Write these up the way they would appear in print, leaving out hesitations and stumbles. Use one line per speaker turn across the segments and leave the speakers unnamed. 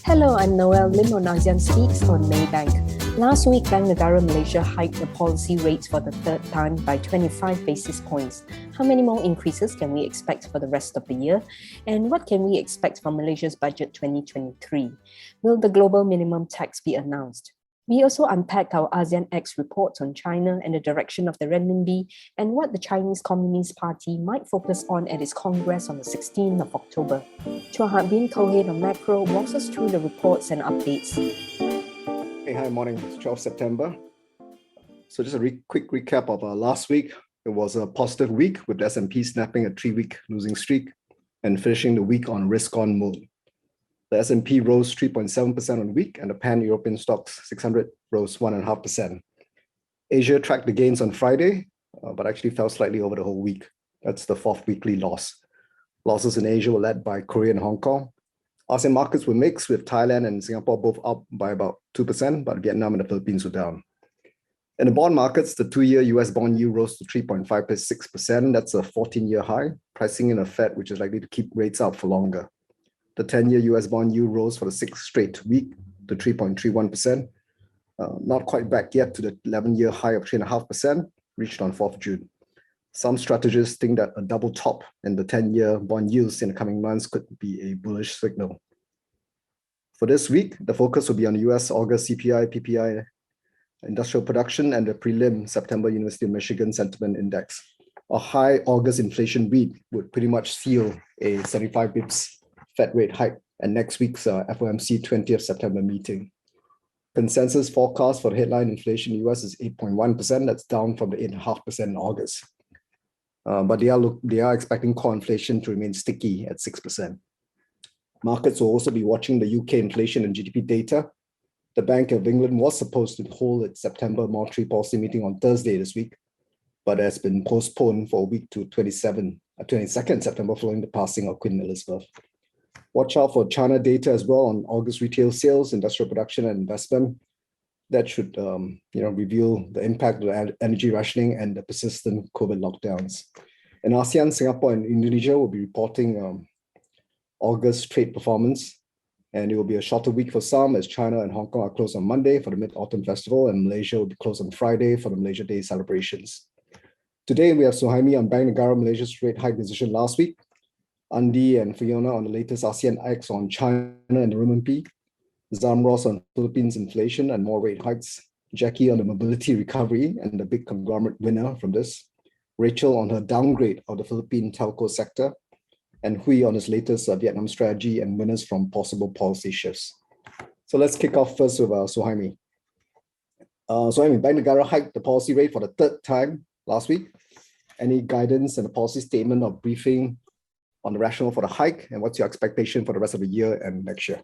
Hello, I'm Noelle Lim on ASEAN Speaks on Maybank. Last week, Bank Negara Malaysia hiked the policy rates for the third time by 25 basis points. How many more increases can we expect for the rest of the year? And what can we expect from Malaysia's budget 2023? Will the global minimum tax be announced? We also unpacked our ASEAN X report on China and the direction of the RMB and what the Chinese Communist Party might focus on at its Congress on the 16th of October. Chua Hak, co-head on macro, walks us through the reports and updates.
Hey, hi, morning. It's 12 September. So just a quick recap of last week. It was a positive week with the S&P snapping a 3-week losing streak and finishing the week on risk-on mode. The S&P rose 3.7% on the week, and the pan-European stocks 600 rose 1.5%. Asia tracked the gains on Friday, but actually fell slightly over the whole week. That's the fourth weekly loss. Losses in Asia were led by Korea and Hong Kong. ASEAN markets were mixed, with Thailand and Singapore both up by about 2%, but Vietnam and the Philippines were down. In the bond markets, the 2-year US bond yield rose to 3.56%. That's a 14-year high, pricing in a Fed which is likely to keep rates up for longer. The 10-year US bond yield rose for the 6th straight week to 3.31%. Not quite back yet to the 11-year high of 3.5%, reached on 4th June. Some strategists think that a double top in the 10-year bond yields in the coming months could be a bullish signal. For this week, the focus will be on the US August CPI, PPI, industrial production, and the prelim September University of Michigan Sentiment Index. A high August inflation read would pretty much seal a 75 bips Fed rate hike at next week's FOMC 20th September meeting. Consensus forecast for the headline inflation in the US is 8.1%. That's down from the 8.5% in August. But they are expecting core inflation to remain sticky at 6%. Markets will also be watching the UK inflation and GDP data. The Bank of England was supposed to hold its September monetary policy meeting on Thursday this week, but has been postponed for a week to 22nd September following the passing of Queen Elizabeth. Watch out for China data as well on August retail sales, industrial production, and investment. That should reveal the impact of energy rationing and the persistent COVID lockdowns. In ASEAN, Singapore and Indonesia will be reporting August trade performance, and it will be a shorter week for some as China and Hong Kong are closed on Monday for the Mid-Autumn Festival, and Malaysia will be closed on Friday for the Malaysia Day celebrations. Today, we have Suhaimi on Bank Negara Malaysia's rate hike decision last week, Andy and Fiona on the latest ASEAN X on China and the RMB, Zamros on Philippines inflation and more rate hikes, Jacqui on the mobility recovery and the big conglomerate winner from this, Rachel on her downgrade of the Philippine telco sector, and Huy on his latest Vietnam strategy and winners from possible policy shifts. So let's kick off first with Suhaimi. Suhaimi, Bank Negara hiked the policy rate for the third time last week. Any guidance and a policy statement or briefing on the rationale for the hike, and what's your expectation for the rest of the year and next year?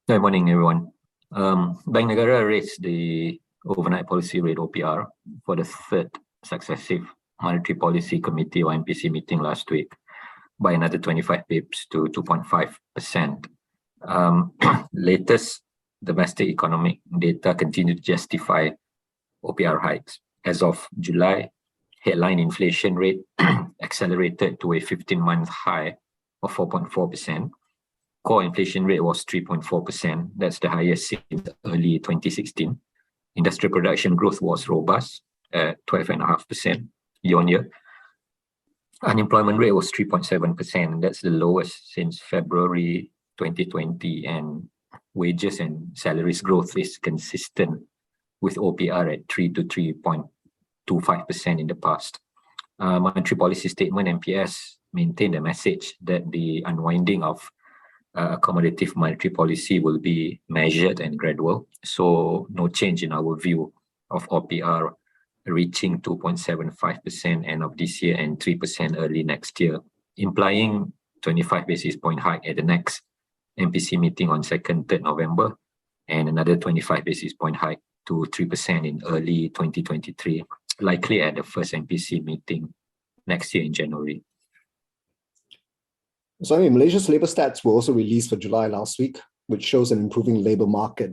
Good morning, everyone. Bank Negara raised the overnight policy rate OPR for the third successive Monetary Policy Committee or MPC meeting last week by another 25 pips to 2.5%. Latest domestic economic data continue to justify OPR hikes. As of July, headline inflation rate accelerated to a 15-month high of 4.4%. Core inflation rate was 3.4%. That's the highest since early 2016. Industrial production growth was robust at 12.5% year-on-year. Unemployment rate was 3.7%. That's the lowest since February 2020. And wages and salaries growth is consistent with OPR at 3 to 3.25% in the past. Monetary Policy Statement MPS maintained a message that the unwinding of accommodative monetary policy will be measured and gradual. So no change in our view of OPR reaching 2.75% end of this year and 3% early next year, implying 25 basis point hike at the next MPC meeting on 2nd, 3rd November, and another 25 basis point hike to 3% in early 2023, likely at the first MPC meeting next year in January.
So Malaysia's labour stats were also released for July last week, which shows an improving labour market.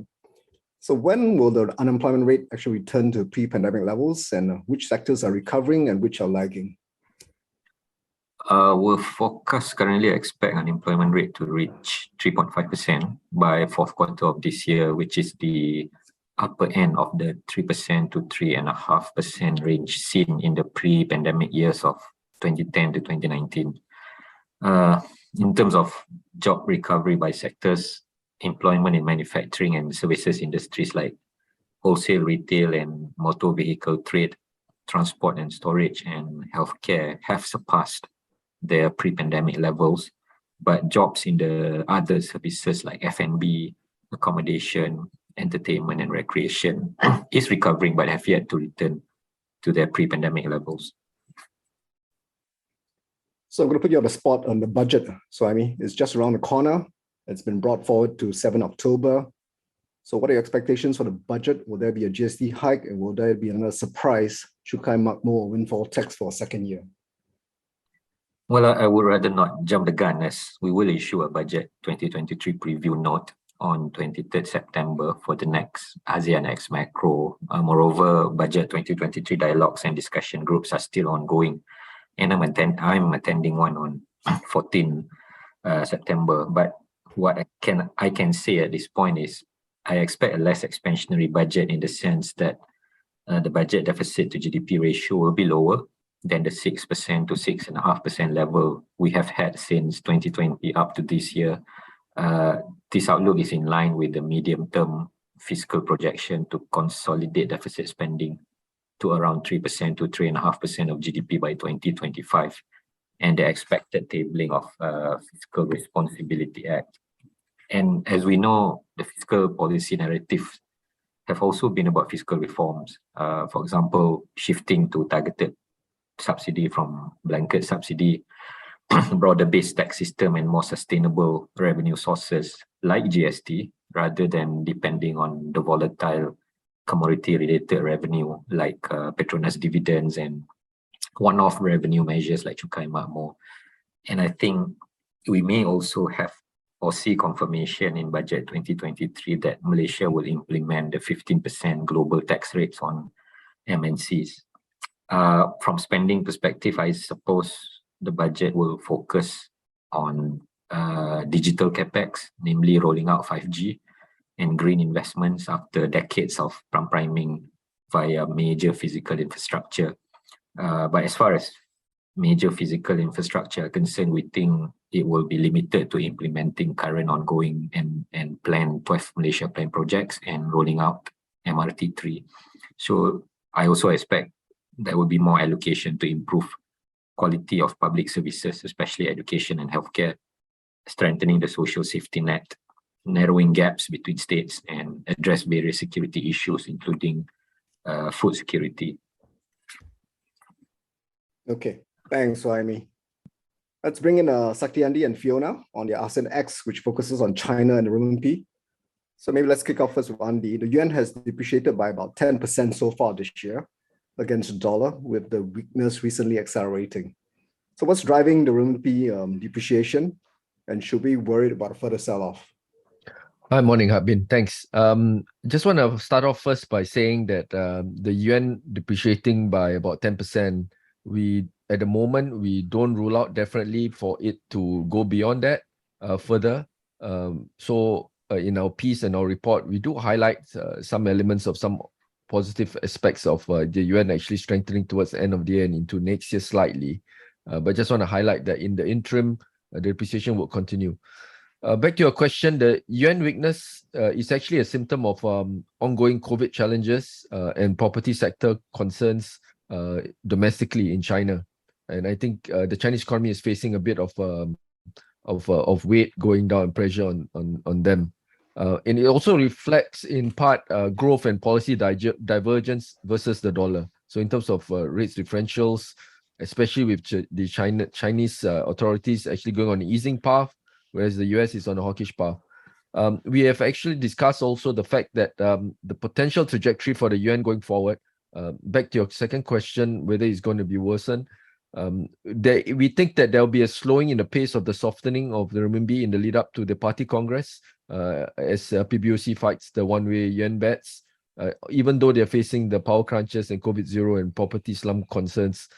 So when will the unemployment rate actually return to pre-pandemic levels, and which sectors are recovering and which are lagging?
Our forecast currently expect unemployment rate to reach 3.5% by fourth quarter of this year, which is the upper end of the 3% to 3.5% range seen in the pre-pandemic years of 2010 to 2019. In terms of job recovery by sectors, employment in manufacturing and services industries like wholesale, retail, and motor vehicle trade, transport and storage, and healthcare have surpassed their pre-pandemic levels, but jobs in the other services like F&B, accommodation, entertainment, and recreation is recovering but have yet to return to their pre-pandemic levels.
So I'm going to put you on the spot on the budget. So I mean, it's just around the corner. It's been brought forward to 7 October. So what are your expectations for the budget? Will there be a GST hike, and will there be another surprise Cukai Makmur windfall tax for a second year?
Well, I would rather not jump the gun, as we will issue a budget 2023 preview note on 23rd September for the next ASEAN X macro. Moreover, budget 2023 dialogues and discussion groups are still ongoing, and I'm attending one on 14 September. But what I can say at this point is I expect a less expansionary budget, in the sense that the budget deficit to GDP ratio will be lower than the 6% to 6.5% level we have had since 2020 up to this year. This outlook is in line with the medium-term fiscal projection to consolidate deficit spending to around 3% to 3.5% of GDP by 2025, and the expected tabling of Fiscal Responsibility Act. And as we know, the fiscal policy narrative have also been about fiscal reforms. For example, shifting to targeted subsidy from blanket subsidy, broader based tax system, and more sustainable revenue sources like GST, rather than depending on the volatile commodity-related revenue like Petronas dividends and one-off revenue measures like Cukai Makmur. And I think we may also have or see confirmation in budget 2023 that Malaysia will implement the 15% global tax rates on MNCs. From spending perspective, I suppose the budget will focus on digital capex, namely rolling out 5G and green investments after decades of priming via major physical infrastructure. But as far as major physical infrastructure are concerned, we think it will be limited to implementing current ongoing and planned 12 Malaysia Plan projects and rolling out MRT3. So I also expect there will be more allocation to improve quality of public services, especially education and healthcare, strengthening the social safety net, narrowing gaps between states, and address various security issues, including food security.
Okay, thanks, Suhaimi. Let's bring in Saktiandi and Fiona on the ASEAN X, which focuses on China and the RMB. So maybe let's kick off first with Andy. The yuan has depreciated by about 10% so far this year against the dollar, with the weakness recently accelerating. So what's driving the RMB depreciation, and should we worry about a further sell-off?
Hi, morning, Harbin. Thanks. Just want to start off first by saying that the yuan depreciating by about 10%, at the moment, we don't rule out definitely for it to go beyond that further. So in our piece and our report, we do highlight some elements of some positive aspects of the yuan actually strengthening towards the end of the year and into next year slightly. But just want to highlight that in the interim, the depreciation will continue. Back to your question, the yuan weakness is actually a symptom of ongoing COVID challenges and property sector concerns domestically in China. And I think the Chinese economy is facing a bit of weight going down, pressure on them. And it also reflects in part growth and policy divergence versus the dollar. So in terms of rates differentials, especially with the Chinese authorities actually going on an easing path, whereas the US is on a hawkish path. We have actually discussed also the fact that the potential trajectory for the yuan going forward, back to your second question, whether it's going to be worsened, we think that there will be a slowing in the pace of the softening of the RMB in the lead up to the party congress as PBOC fights the one-way yuan bets, even though they're facing the power crunches and COVID-0 and property slump concerns.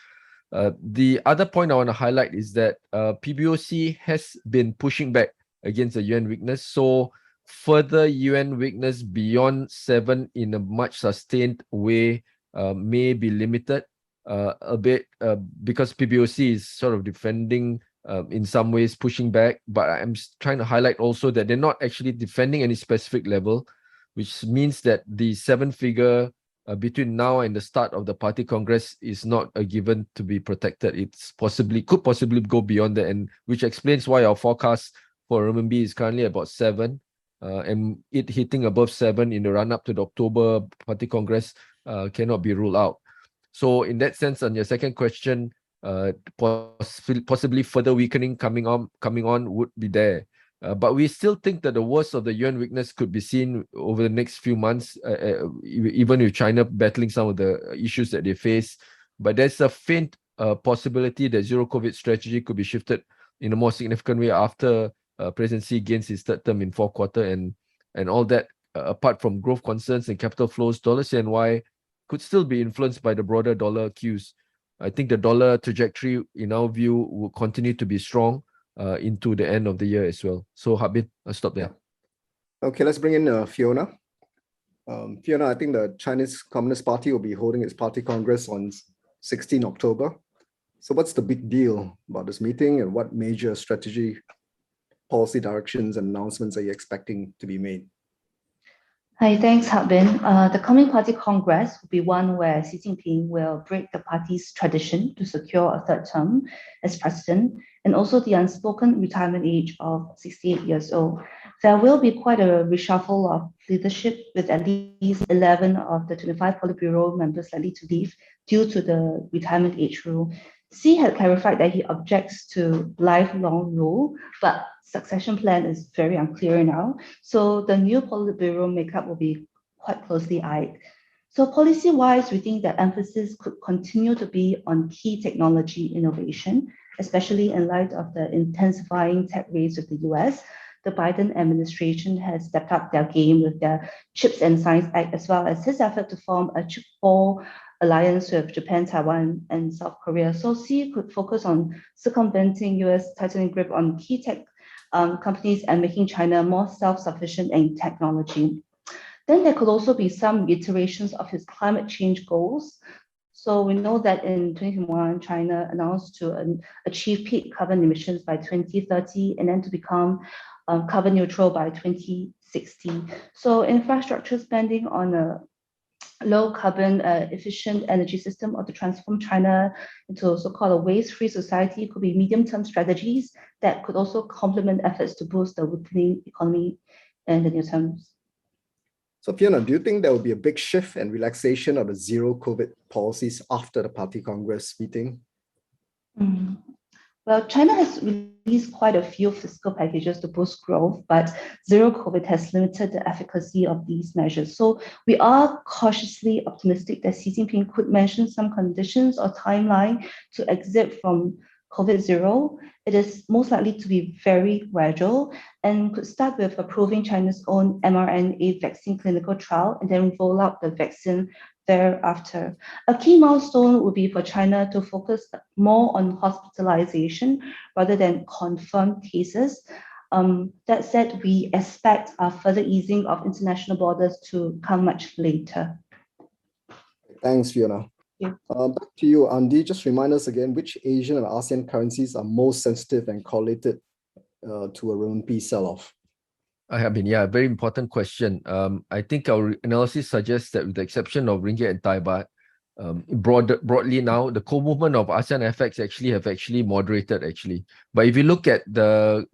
The other point I want to highlight is that PBOC has been pushing back against the yuan weakness. So further yuan weakness beyond 7 in a much sustained way may be limited a bit because PBOC is sort of defending in some ways, pushing back. But I'm trying to highlight also that they're not actually defending any specific level, which means that the 7-figure between now and the start of the party congress is not a given to be protected. It's could possibly go beyond that, and which explains why our forecast for RMB is currently about 7, and it hitting above 7 in the run-up to the October party congress cannot be ruled out. So in that sense, on your second question, possibly further weakening coming on would be there. But we still think that the worst of the yuan weakness could be seen over the next few months, even with China battling some of the issues that they face. But there's a faint possibility that zero-COVID strategy could be shifted in a more significant way after President Xi gains his third term in fourth quarter, and all that, apart from growth concerns and capital flows, dollar CNY could still be influenced by the broader dollar cues. I think the dollar trajectory, in our view, will continue to be strong into the end of the year as well. So Hak, I'll stop there.
Okay, let's bring in Fiona. Fiona, I think the Chinese Communist Party will be holding its party congress on 16 October. So what's the big deal about this meeting, and what major strategy, policy directions and announcements are you expecting to be made?
Hi, thanks, Harbin. The coming party congress will be one where Xi Jinping will break the party's tradition to secure a third term as president, and also the unspoken retirement age of 68 years old. There will be quite a reshuffle of leadership, with at least 11 of the 25 Politburo members likely to leave due to the retirement age rule. Xi had clarified that he objects to lifelong rule, but succession plan is very unclear now. So the new Politburo makeup will be quite closely eyed. So policy-wise, we think that emphasis could continue to be on key technology innovation, especially in light of the intensifying tech race with the US. The Biden administration has stepped up their game with their Chips and Science Act, as well as his effort to form a Chip 4 alliance with Japan, Taiwan, and South Korea. So Xi could focus on circumventing US tightening grip on key tech companies and making China more self-sufficient in technology. Then there could also be some iterations of his climate change goals. So we know that in 2021, China announced to achieve peak carbon emissions by 2030 and then to become carbon neutral by 2060. So infrastructure spending on a low carbon efficient energy system, or to transform China into so-called a waste-free society, could be medium-term strategies that could also complement efforts to boost the weakening economy in the near term.
So Fiona, do you think there will be a big shift and relaxation of the zero-COVID policies after the party congress meeting?
Well, China has released quite a few fiscal packages to boost growth, but zero COVID has limited the efficacy of these measures. So we are cautiously optimistic that Xi Jinping could mention some conditions or timeline to exit from COVID zero. It is most likely to be very gradual and could start with approving China's own mRNA vaccine clinical trial and then roll out the vaccine thereafter. A key milestone would be for China to focus more on hospitalization rather than confirmed cases. That said, we expect a further easing of international borders to come much later.
Thanks, Fiona.
Yeah.
Back to you, Andy. Just remind us again, which Asian and ASEAN currencies are most sensitive and correlated to a RMB sell-off?
I have been, very important question. I think our analysis suggests that with the exception of ringgit and Thai baht, broadly now, the co-movement of ASEAN FX have moderated actually. But if you look at the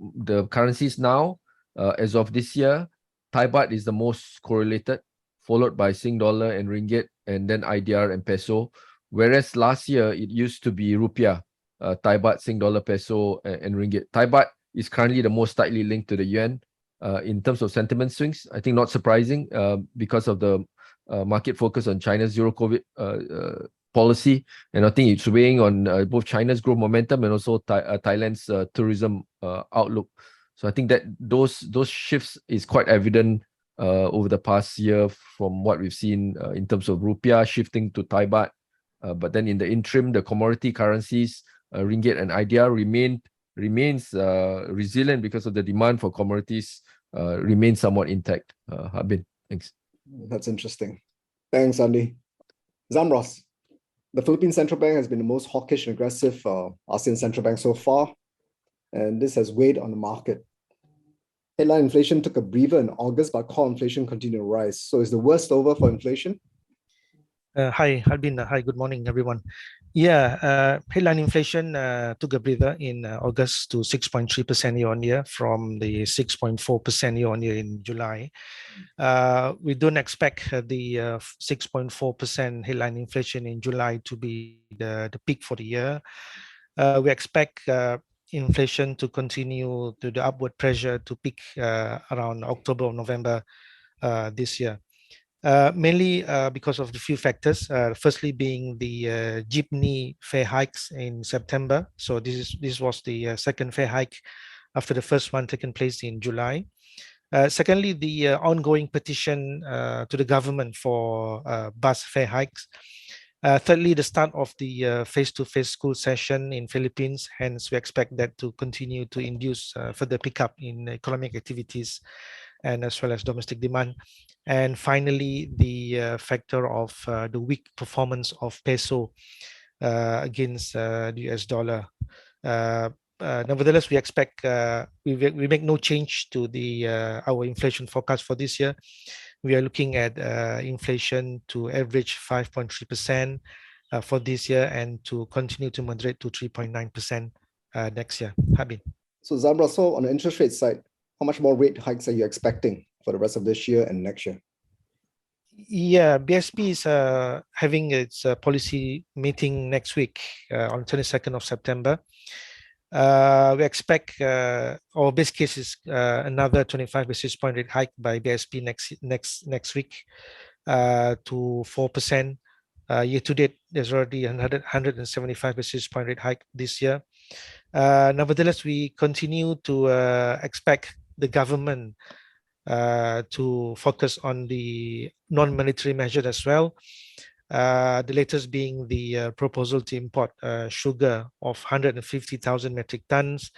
currencies now, as of this year, Thai baht is the most correlated, followed by Sing dollar and ringgit, and then IDR and peso. Whereas last year, it used to be rupiah, Thai baht, Sing dollar, peso, and ringgit. Thai baht is currently the most tightly linked to the yuan. In terms of sentiment swings, I think not surprising because of the market focus on China's zero-COVID policy. And I think it's weighing on both China's growth momentum and also Thailand's tourism outlook. So I think that those shifts is quite evident over the past year from what we've seen in terms of rupiah shifting to Thai baht, But then in the interim, the commodity currencies, ringgit and IDR remains resilient because of the demand for commodities remains somewhat intact. Habin, thanks.
That's interesting. Thanks, Andy. Zamros, the Philippine Central Bank has been the most hawkish and aggressive ASEAN central bank so far, and this has weighed on the market. Headline inflation took a breather in August, but core inflation continued to rise. So is the worst over for inflation?
Hi, Albin. Hi, good morning, everyone. Yeah, headline inflation took a breather in August to 6.3% year-on-year from the 6.4% year-on-year in July. We don't expect the 6.4% headline inflation in July to be the peak for the year. We expect inflation to continue to the upward pressure to peak around October or November this year. Mainly because of the few factors. Firstly, being the jeepney fare hikes in September. So this was the second fare hike after the first one taken place in July. Secondly, the ongoing petition to the government for bus fare hikes. Thirdly, the start of the face-to-face school session in Philippines. Hence, we expect that to continue to induce further pickup in economic activities and as well as domestic demand. And finally, the factor of the weak performance of peso against the US dollar. Nevertheless, we expect we make no change to the our inflation forecast for this year. We are looking at inflation to average 5.3% for this year and to continue to moderate to 3.9% next year. Habin.
So Zamros, so on the interest rate side, how much more rate hikes are you expecting for the rest of this year and next year?
Yeah, BSP is having its policy meeting next week on 22nd of September. We expect our base case is another 25 basis point rate hike by BSP next week to 4%. Year to date, there's already 175 basis point rate hike this year. Nevertheless, we continue to expect the government to focus on the non-monetary measure as well. The latest being the proposal to import sugar of 150,000 metric tons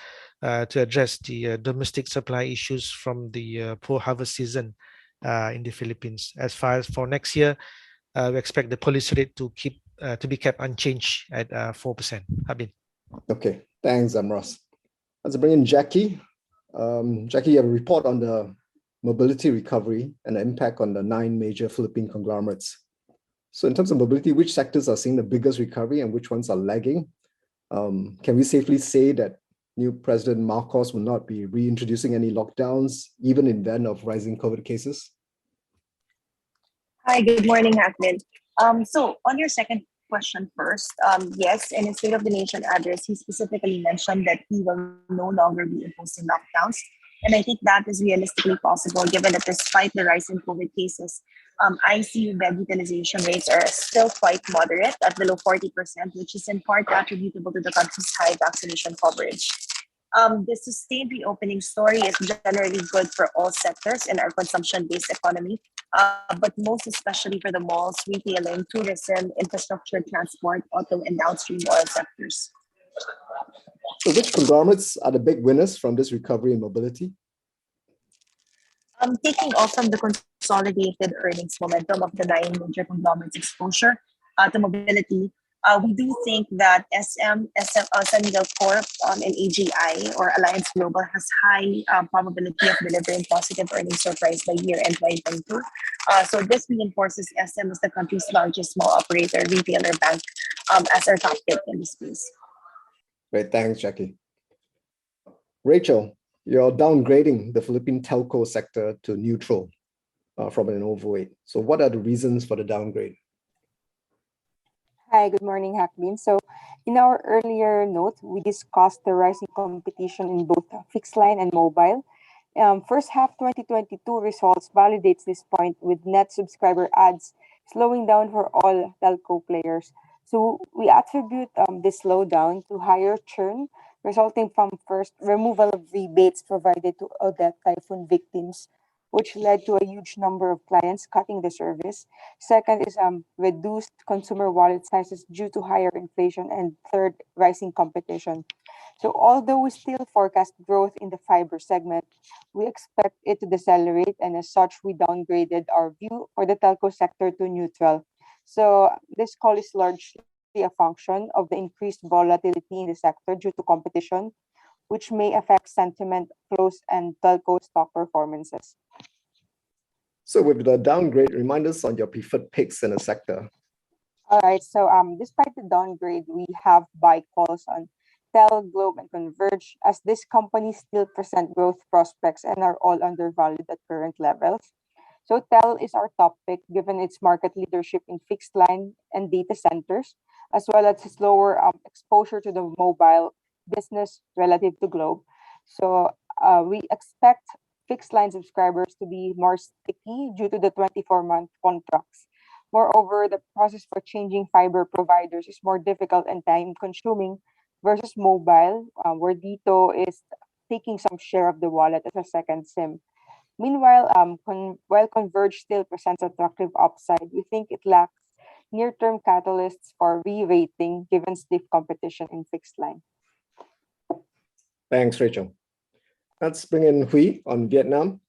to address the domestic supply issues from the poor harvest season in the Philippines. As far as for next year, we expect the policy rate to be kept unchanged at 4%. Habin.
Okay, thanks, Zamros. Let's bring in Jacqui. Jacqui, you have a report on the mobility recovery and the impact on the 9 major Philippine conglomerates. So in terms of mobility, which sectors are seeing the biggest recovery and which ones are lagging? Can we safely say that new President Marcos will not be reintroducing any lockdowns, even in the event of rising COVID cases?
Hi, good morning, Hakmin. So on your second question first, yes, in his State of the Nation address, he specifically mentioned that he will no longer be imposing lockdowns. And I think that is realistically possible given that despite the rise in COVID cases, ICU bed utilization rates are still quite moderate at below 40%, which is in part attributable to the country's high vaccination coverage. The sustained reopening story is generally good for all sectors in our consumption-based economy, but most especially for the malls, retailing, tourism, infrastructure, transport, auto, and downstream oil sectors.
So which conglomerates are the big winners from this recovery in mobility?
Taking off from the consolidated earnings momentum of the 9 major conglomerates exposure to mobility, we do think that Sunnyvale Corp and AGI or Alliance Global has high probability of delivering positive earnings surprise by year-end 2022. So this reinforces SM as the country's largest small operator, retailer, bank as our top pick in this space.
Great, thanks, Jacqui. Rachel, you're downgrading the Philippine telco sector to neutral from an overweight. So what are the reasons for the downgrade?
Hi, good morning, Hakmin. So in our earlier note, we discussed the rising competition in both fixed line and mobile. First half 2022 results validates this point with net subscriber adds slowing down for all telco players. So we attribute this slowdown to higher churn resulting from first removal of rebates provided to Odette typhoon victims which led to a huge number of clients cutting the service. Second is reduced consumer wallet sizes due to higher inflation. And third, rising competition. So although we still forecast growth in the fiber segment, we expect it to decelerate, and as such, we downgraded our view for the telco sector to neutral. So this call is largely a function of the increased volatility in the sector due to competition, which may affect sentiment, flows, and telco stock performances.
So with the downgrade, remind us on your preferred picks in the sector.
All right, so despite the downgrade, we have buy calls on Tel, Globe, and Converge, as these companies still present growth prospects and are all undervalued at current levels. So Tel is our top pick given its market leadership in fixed line and data centers, as well as its lower exposure to the mobile business relative to Globe. So we expect fixed line subscribers to be more sticky due to the 24-month contracts. Moreover, the process for changing fiber providers is more difficult and time-consuming versus mobile, where Dito is taking some share of the wallet as a second SIM. Meanwhile, while Converge still presents attractive upside, we think it lacks near-term catalysts for re-rating given stiff competition in fixed line.
Thanks, Rachel. Let's bring in Huy on Vietnam.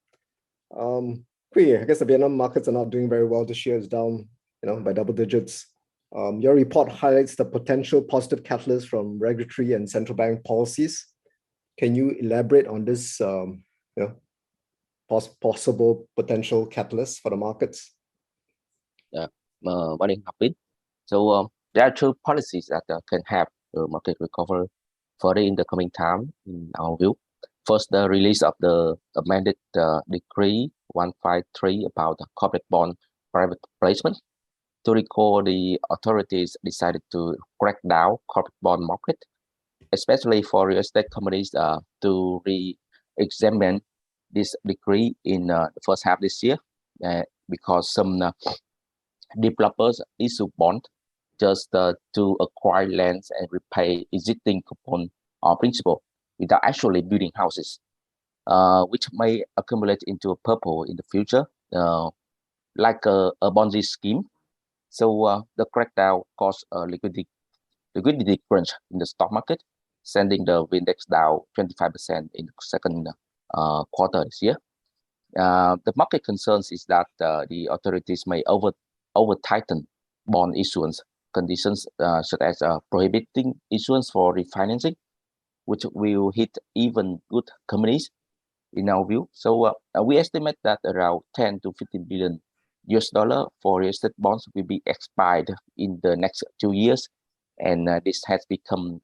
Huy, I guess the Vietnam markets are not doing very well this year. It's down, by double digits. Your report highlights the potential positive catalyst from regulatory and central bank policies. Can you elaborate on this, possible potential catalyst for the markets?
Morning, Hapin. So there are two policies that can help the market recover further in the coming time, in our view. First, the release of the amended Decree 153 about the corporate bond private placement. To recall, the authorities decided to crack down corporate bond market, especially for real estate companies to re-examine this decree in the first half this year, because some developers issue bond just to acquire lands and repay existing coupon or principal without actually building houses, which may accumulate into a purple in the future, like a Ponzi scheme. So the crackdown caused a liquidity crunch in the stock market, sending the index down 25% in the second quarter this year. The market concerns is that the authorities may over-tighten bond issuance conditions, such as prohibiting issuance for refinancing, which will hit even good companies, in our view. So we estimate that around 10 to 15 billion US dollar for real estate bonds will be expired in the next 2 years, and this has become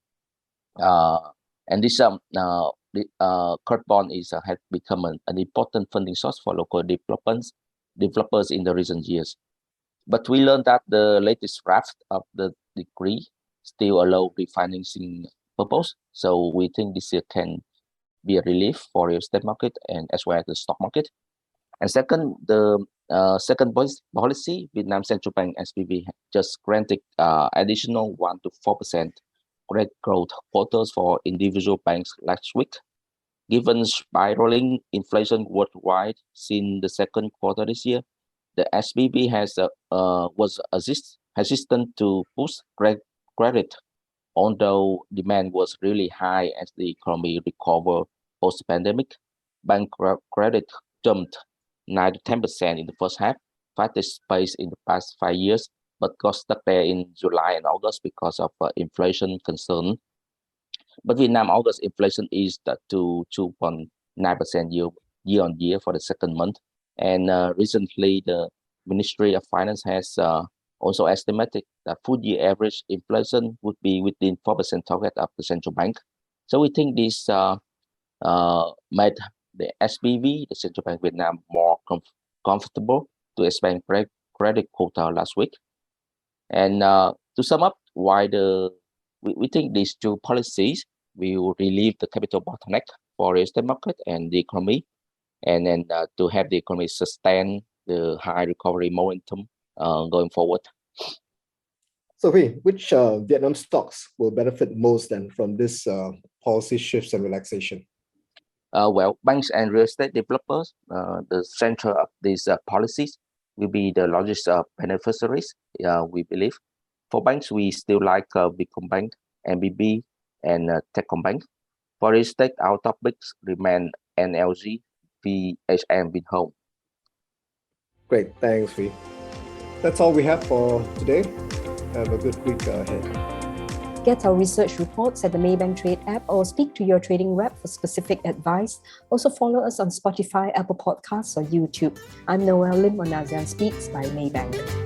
corporate bond has become an important funding source for local developers in the recent years. But we learned that the latest draft of the decree still allow refinancing purpose. So we think this year can be a relief for real estate market and as well as the stock market. And second, the second policy, Vietnam Central Bank SBB just granted additional 1 to 4% credit growth quotas for individual banks last week. Given spiraling inflation worldwide since the second quarter this year, the SBB was hesitant to push credit, although demand was really high as the economy recovered post-pandemic. Bank credit jumped 9 to 10% in the first half, fastest pace in the past 5 years, but got stuck there in July and August because of inflation concern. But Vietnam August inflation eased to 2.9% year on year for the second month. And recently, the Ministry of Finance has also estimated that full year average inflation would be within 4% target of the central bank. So we think this made the SBV, the Central Bank of Vietnam, more comfortable to expand credit quota last week. And to sum up, why we think these two policies will relieve the capital bottleneck for real estate market and the economy, and then to have the economy sustain the high recovery momentum going forward.
So, which Vietnam stocks will benefit most then from this policy shifts and relaxation?
Well, banks and real estate developers, the center of these policies, will be the largest beneficiaries, we believe. For banks, we still like Vietcombank, MBB, and Techcombank. For real estate, our topics remain NLG, VHM, Vinhome.
Great, thanks, Huy. That's all we have for today. Have a good week ahead.
Get our research reports at the Maybank Trade app or speak to your trading rep for specific advice. Also follow us on Spotify, Apple Podcasts, or YouTube. I'm Noelle Lim on ASEAN Speaks by Maybank.